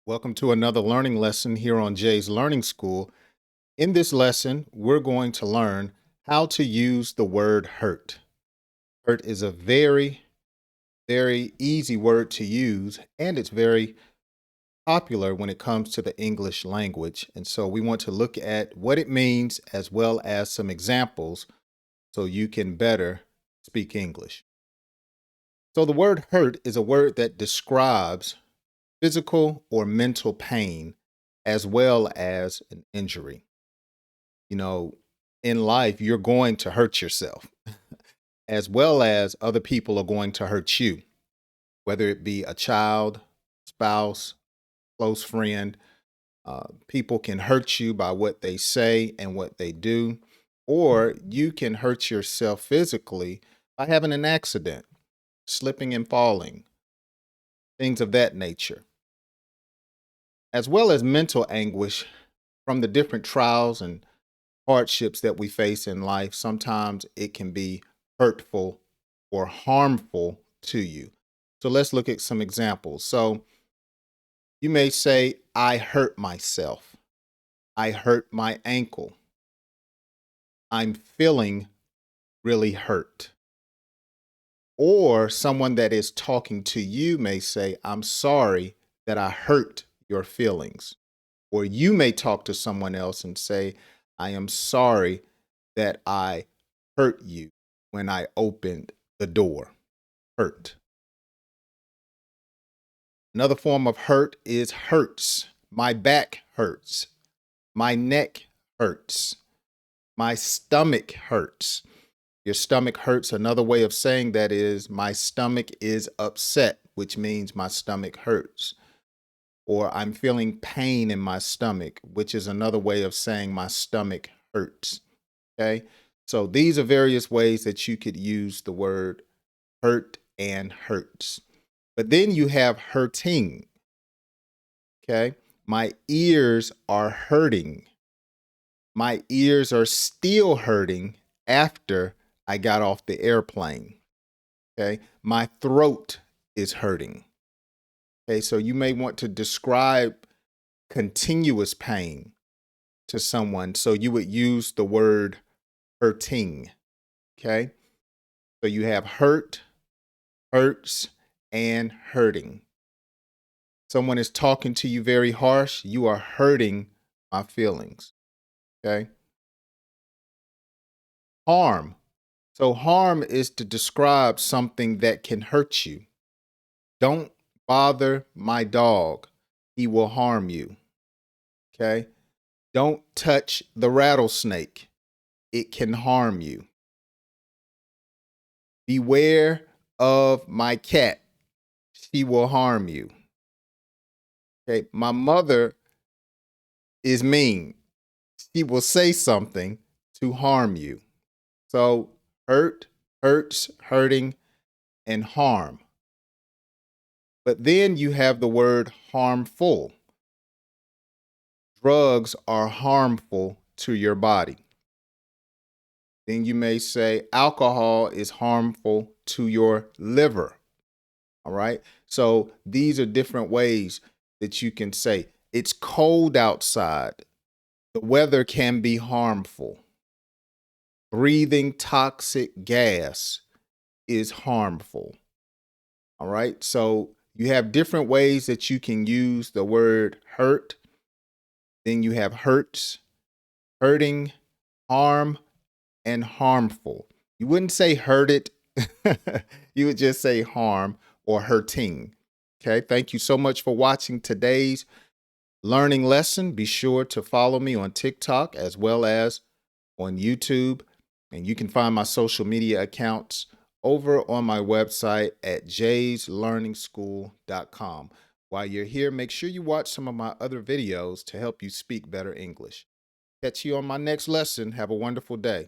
Welcome to another learning lesson here on Jay's Learning School. In this lesson, we're going to learn how to use the word hurt. Hurt is a very easy word to use, and it's very popular when it comes to the English language. And so we want to look at what it means as well as some examples so you can better speak English. So the word hurt is a word that describes physical or mental pain as well as an injury. You know, in life, you're going to hurt yourself as well as other people are going to hurt you, whether it be a child, spouse, close friend. People can hurt you by what they say and what they do, or you can hurt yourself physically by having an accident, slipping and falling, things of that nature, as well as mental anguish from the different trials and hardships that we face in life. Sometimes it can be hurtful or harmful to you. So let's look at some examples. So you may say, I hurt myself. I hurt my ankle. I'm feeling really hurt. Or someone that is talking to you may say, I'm sorry that I hurt your feelings. Or you may talk to someone else and say, I am sorry that I hurt you when I opened the door. Hurt. Another form of hurt is hurts. My back hurts. My neck hurts. My stomach hurts. Your stomach hurts. Another way of saying that is my stomach is upset, which means my stomach hurts. Or I'm feeling pain in my stomach, which is another way of saying my stomach hurts. Okay. So these are various ways that you could use the word hurt and hurts. But then you have hurting. Okay. My ears are hurting. My ears are still hurting after I got off the airplane. Okay. My throat is hurting. Okay. So you may want to describe continuous pain to someone. So you would use the word hurting. Okay. So you have hurt, hurts, and hurting. Someone is talking to you very harsh. You are hurting my feelings. Okay. Harm. So harm is to describe something that can hurt you. Don't bother my dog. He will harm you. Okay. Don't touch the rattlesnake. It can harm you. Beware of my cat. She will harm you. Okay. My mother is mean. She will say something to harm you. So hurt, hurts, hurting, and harm. But then you have the word harmful. Drugs are harmful to your body. Then you may say alcohol is harmful to your liver. All right. So these are different ways that you can say it's cold outside. The weather can be harmful. Breathing toxic gas is harmful. All right. So you have different ways that you can use the word hurt. Then you have hurts, hurting, harm, and harmful. You wouldn't say hurt it. You would just say harm or hurting. Okay. Thank you so much for watching today's learning lesson. Be sure to follow me on TikTok as well as on YouTube. And you can find my social media accounts over on my website at jayslearningschool.com. While you're here, make sure you watch some of my other videos to help you speak better English. Catch you on my next lesson. Have a wonderful day.